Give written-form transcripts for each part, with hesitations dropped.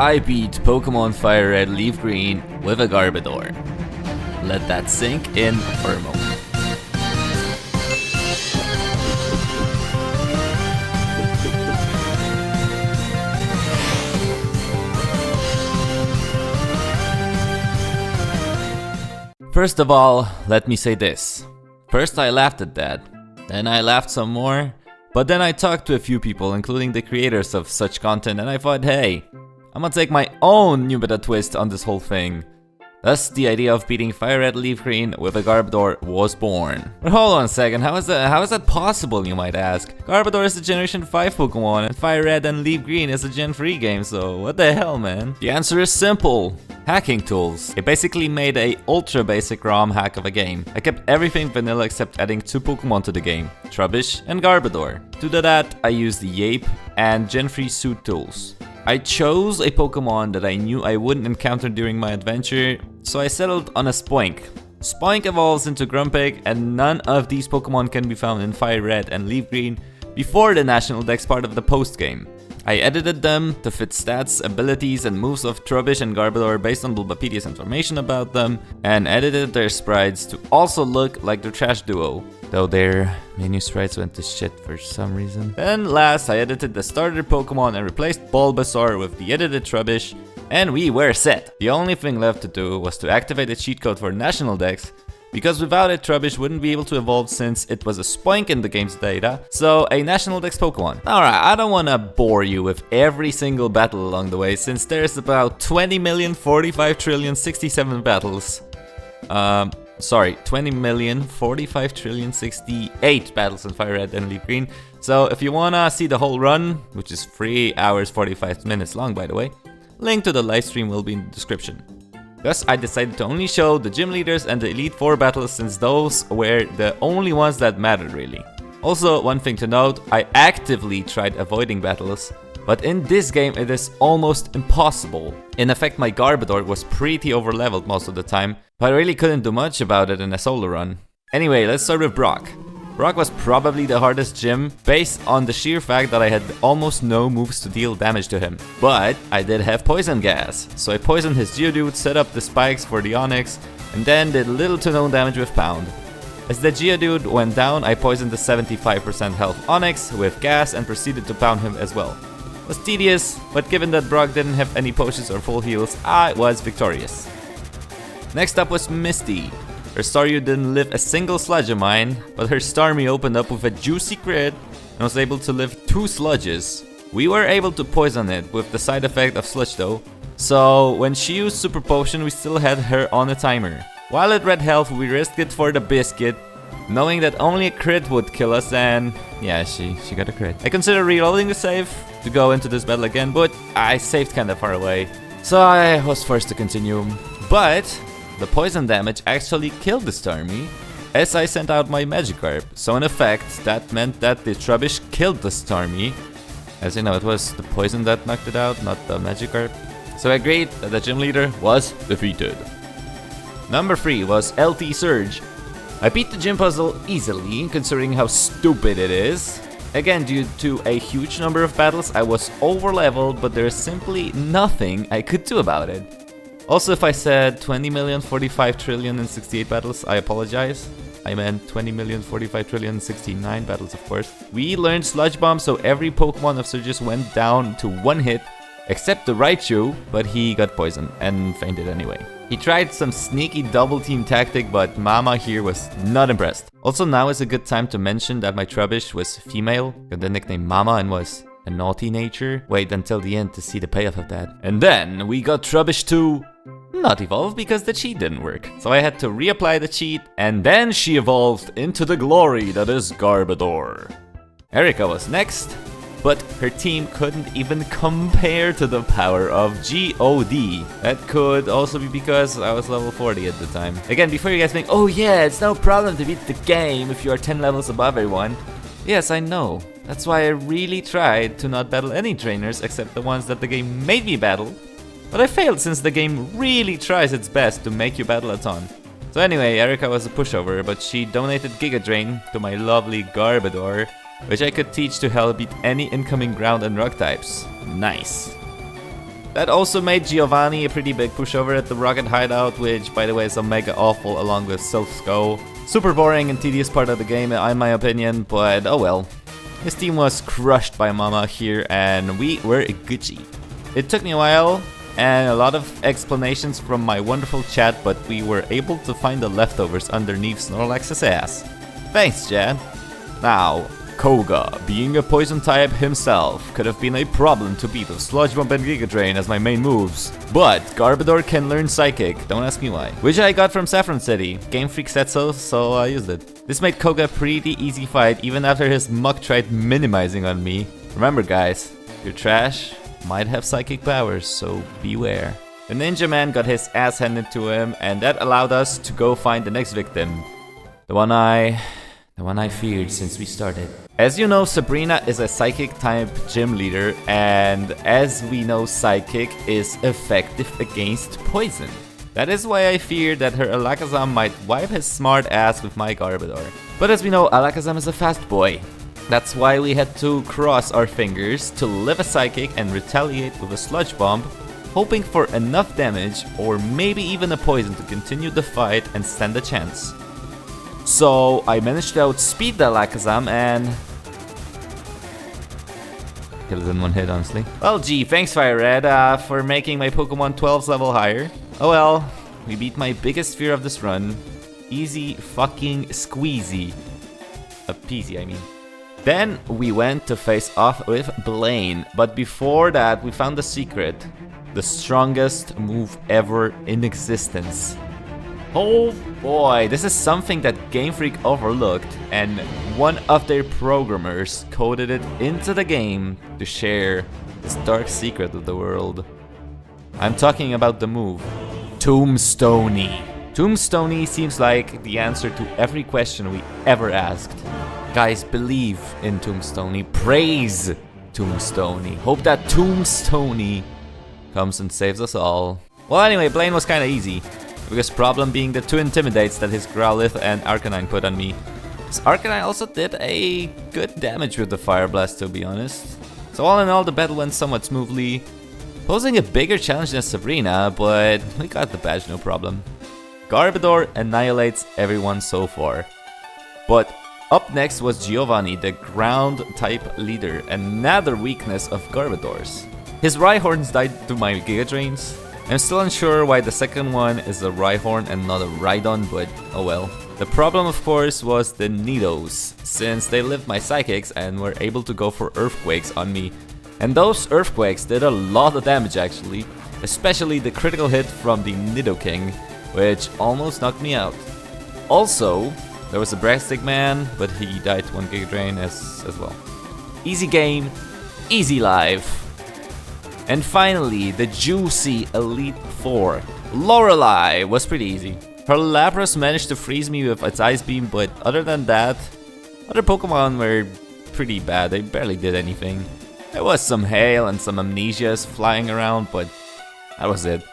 I beat Pokemon Fire Red Leaf Green with a Garbodor. Let that sink in for a moment. First of all, let me say this. First I laughed at that, then I laughed some more, but then I talked to a few people, including the creators of such content, and I thought, hey, I'm gonna take my own new meta twist on this whole thing. Thus, the idea of beating Fire Red Leaf Green with a Garbodor was born. But hold on a second, how is that possible, you might ask? Garbodor is a Generation 5 Pokemon, and Fire Red and Leaf Green is a Gen 3 game, so what the hell, man? The answer is simple. Hacking tools. It basically made a ultra basic ROM hack of a game. I kept everything vanilla except adding 2 Pokemon to the game, Trubbish and Garbodor. To do that, I used the Yape and Gen 3 suit tools. I chose a Pokemon that I knew I wouldn't encounter during my adventure, so I settled on a Spoink. Spoink evolves into Grumpig, and none of these Pokemon can be found in Fire Red and Leaf Green before the National Dex part of the post-game. I edited them to fit stats, abilities, and moves of Trubbish and Garbodor based on Bulbapedia's information about them, and edited their sprites to also look like the Trash Duo, though their menu sprites went to shit for some reason. Then last, I edited the starter Pokemon and replaced Bulbasaur with the edited Trubbish, and we were set. The only thing left to do was to activate the cheat code for National Dex, because without it, Trubbish wouldn't be able to evolve since it was a Spoink in the game's data, so a National Dex Pokemon. Alright, I don't wanna bore you with every single battle along the way, since there's about 20,045,067 battles. 20,045,068 battles in Fire Red and Leaf Green. So if you wanna see the whole run, which is 3 hours 45 minutes long by the way, link to the livestream will be in the description. Thus, I decided to only show the gym leaders and the Elite 4 battles since those were the only ones that mattered really. Also, one thing to note, I actively tried avoiding battles, but in this game it is almost impossible. In effect, my Garbodor was pretty overleveled most of the time, but I really couldn't do much about it in a solo run. Anyway, let's start with Brock. Brock was probably the hardest gym based on the sheer fact that I had almost no moves to deal damage to him. But I did have Poison Gas, so I poisoned his Geodude, set up the spikes for the Onix, and then did little to no damage with Pound. As the Geodude went down, I poisoned the 75% health Onix with Gas and proceeded to pound him as well. It was tedious, but given that Brock didn't have any potions or full heals, I was victorious. Next up was Misty. Her Staryu didn't live a single sludge of mine, but her Starmie opened up with a juicy crit and was able to live 2 sludges. We were able to poison it with the side effect of sludge though, so when she used Super Potion we still had her on a timer. While at red health we risked it for the biscuit, knowing that only a crit would kill us, and yeah, she got a crit. I considered reloading the save to go into this battle again, but I saved kinda far away, so I was forced to continue. But the poison damage actually killed the Starmie as I sent out my Magikarp, so in effect that meant that the Trubbish killed the Starmie. As you know, it was the poison that knocked it out, not the Magikarp. So I agreed that the gym leader was defeated. Number 3 was LT Surge. I beat the gym puzzle easily, considering how stupid it is. Again, due to a huge number of battles, I was over-leveled, but there is simply nothing I could do about it. Also, if I said 20,045,068 battles, I apologize. I meant 20,045,069 battles, of course. We learned Sludge Bomb, so every Pokemon of Surge's went down to 1 hit, except the Raichu, but he got poisoned and fainted anyway. He tried some sneaky double team tactic, but Mama here was not impressed. Also, now is a good time to mention that my Trubbish was female, got the nickname Mama, and was a naughty nature. Wait until the end to see the payoff of that. And then we got Trubbish to not evolve because the cheat didn't work. So I had to reapply the cheat, and then she evolved into the glory that is Garbodor. Erika was next, but her team couldn't even compare to the power of God. That could also be because I was level 40 at the time. Again, before you guys think, oh yeah, it's no problem to beat the game if you are 10 levels above everyone. Yes, I know. That's why I really tried to not battle any trainers except the ones that the game made me battle. But I failed since the game really tries its best to make you battle a ton. So anyway, Erika was a pushover, but she donated Giga Drain to my lovely Garbodor, which I could teach to help beat any incoming ground and rock types. Nice. That also made Giovanni a pretty big pushover at the Rocket Hideout, which by the way is a mega awful along with Silph's Go. Super boring and tedious part of the game in my opinion, but oh well. His team was crushed by Mama here and we were Gucci. It took me a while and a lot of explanations from my wonderful chat, but we were able to find the leftovers underneath Snorlax's ass. Thanks, Chad. Now, Koga, being a poison type himself, could have been a problem to beat with Sludge Bomb and Giga Drain as my main moves. But Garbodor can learn Psychic, don't ask me why. Which I got from Saffron City. Game Freak said so I used it. This made Koga a pretty easy fight even after his Muck tried minimizing on me. Remember guys, your trash might have psychic powers, so beware. The Ninja Man got his ass handed to him and that allowed us to go find the next victim. The one I feared since we started. As you know, Sabrina is a Psychic type gym leader, and as we know, Psychic is effective against poison. That is why I feared that her Alakazam might wipe his smart ass with my Garbodor. But as we know, Alakazam is a fast boy. That's why we had to cross our fingers to live a Psychic and retaliate with a Sludge Bomb, hoping for enough damage or maybe even a poison to continue the fight and stand a chance. So I managed to outspeed the Alakazam and killed it in one hit, honestly. Well, gee, thanks Fire Red for making my Pokemon 12's level higher. Oh well, we beat my biggest fear of this run. Easy fucking squeezy. Peasy, I mean. Then we went to face off with Blaine, but before that we found the secret. The strongest move ever in existence. Oh boy, this is something that Game Freak overlooked, and one of their programmers coded it into the game to share this dark secret with the world. I'm talking about the move, Tombstoney. Tombstoney seems like the answer to every question we ever asked. Guys, believe in Tombstoney, praise Tombstoney, hope that Tombstoney comes and saves us all. Well anyway, Blaine was kinda easy. Biggest problem being the 2 intimidates that his Growlithe and Arcanine put on me. His Arcanine also did a good damage with the Fire Blast, to be honest. So all in all, the battle went somewhat smoothly, posing a bigger challenge than Sabrina, but we got the badge no problem. Garbodor annihilates everyone so far. But up next was Giovanni, the ground type leader, another weakness of Garbodors. His Rhyhorns died to my Giga Drains. I'm still unsure why the second one is a Rhyhorn and not a Rhydon, but oh well. The problem of course was the Nidos, since they lived my Psychics and were able to go for Earthquakes on me. And those Earthquakes did a lot of damage actually, especially the critical hit from the Nidoking, which almost knocked me out. Also, there was a Brastic Man, but he died to 1 Giga Drain as well. Easy game, easy life. And finally, the juicy Elite Four. Lorelei was pretty easy. Her Lapras managed to freeze me with its Ice Beam, but other than that, other Pokemon were pretty bad. They barely did anything. There was some hail and some Amnesias flying around, but that was it.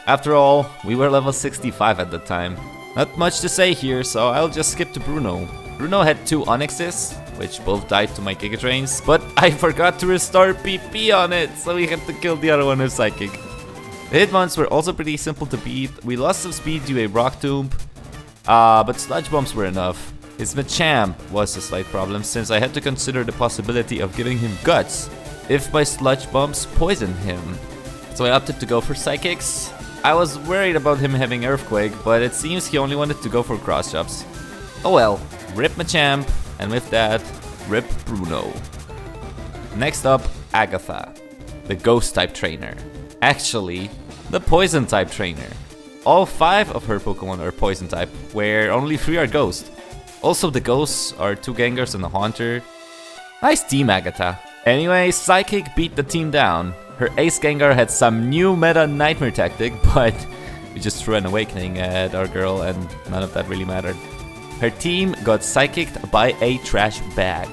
After all, we were level 65 at the time. Not much to say here, so I'll just skip to Bruno. Bruno had 2 Onyxes, which both died to my Giga Drains, but I forgot to restore PP on it, so we had to kill the other one with Psychic. The Hitmons were also pretty simple to beat. We lost some speed due to a Rock Tomb, but Sludge Bombs were enough. His Machamp was a slight problem, since I had to consider the possibility of giving him Guts if my Sludge Bombs poisoned him. So I opted to go for Psychics. I was worried about him having Earthquake, but it seems he only wanted to go for Cross Chops. Oh well, rip Machamp, and with that, rip Bruno. Next up, Agatha, the Ghost type trainer. Actually, the Poison type trainer. All 5 of her Pokemon are Poison type, where only 3 are Ghost. Also, the Ghosts are 2 Gengars and a Haunter. Nice team, Agatha. Anyway, Psychic beat the team down. Her Ace Gengar had some new meta Nightmare tactic, but we just threw an Awakening at our girl and none of that really mattered. Her team got Psychicked by a trash bag.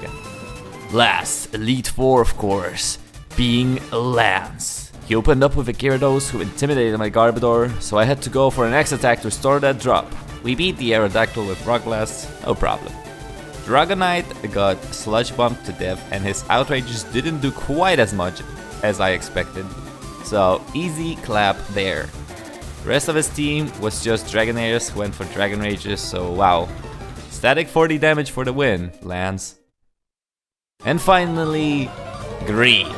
Last, Elite Four of course, being Lance. He opened up with a Gyarados who intimidated my Garbodor, so I had to go for an X-Attack to restore that drop. We beat the Aerodactyl with Rock Blast, no problem. Dragonite got Sludge Bombed to death and his Outrages didn't do quite as much as I expected. So easy clap there. The rest of his team was just Dragonairs who went for Dragon Rages, so wow. Static 40 damage for the win, lands. And finally, Green.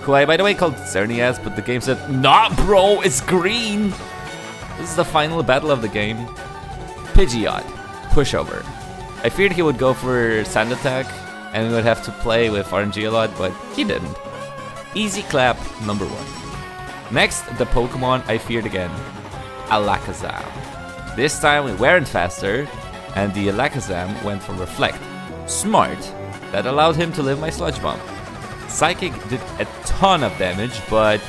Who I, by the way, called Xerneas, but the game said, nah bro, it's Green! This is the final battle of the game. Pidgeot, pushover. I feared he would go for Sand Attack, and we would have to play with RNG a lot, but he didn't. Easy clap, number 1. Next, the Pokemon I feared again. Alakazam. This time we weren't faster, and the Alakazam went for Reflect. Smart. That allowed him to live my Sludge Bomb. Psychic did a ton of damage, but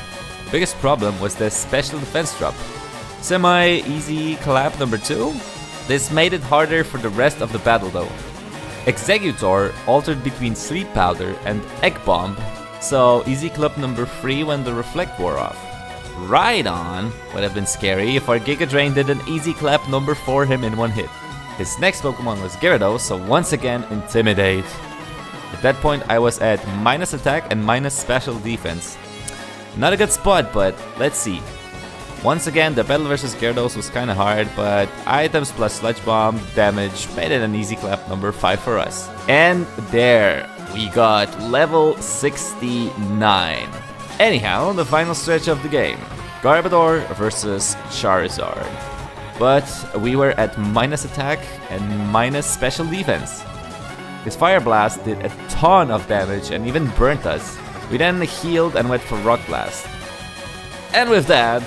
the biggest problem was the special defense drop. Semi-easy clap number 2. This made it harder for the rest of the battle though. Exeggutor altered between Sleep Powder and Egg Bomb, so easy clap number 3 when the Reflect wore off. Rhydon would have been scary if our Giga Drain did an easy clap number 4 him in one hit. His next Pokemon was Gyarados, so once again Intimidate. At that point I was at minus attack and minus special defense. Not a good spot, but let's see. Once again, the battle versus Gyarados was kinda hard, but items plus Sludge Bomb damage made it an easy clap number 5 for us. And there, we got level 69. Anyhow, the final stretch of the game. Garbodor versus Charizard. But we were at minus attack and minus special defense. His Fire Blast did a ton of damage and even burnt us. We then healed and went for Rock Blast. And with that,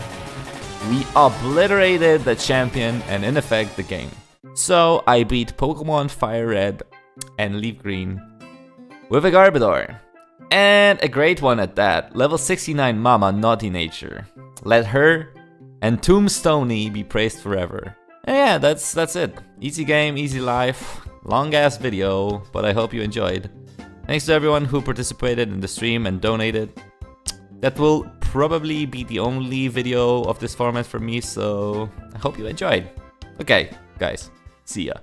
we obliterated the champion and in effect the game. So I beat Pokemon Fire Red and Leaf Green with a Garbodor. And a great one at that, level 69 Mama Naughty Nature. Let her and Tombstoney be praised forever. And yeah, that's it. Easy game, easy life. Long ass video, but I hope you enjoyed. Thanks to everyone who participated in the stream and donated. That will probably be the only video of this format for me, so I hope you enjoyed. Okay, guys, see ya.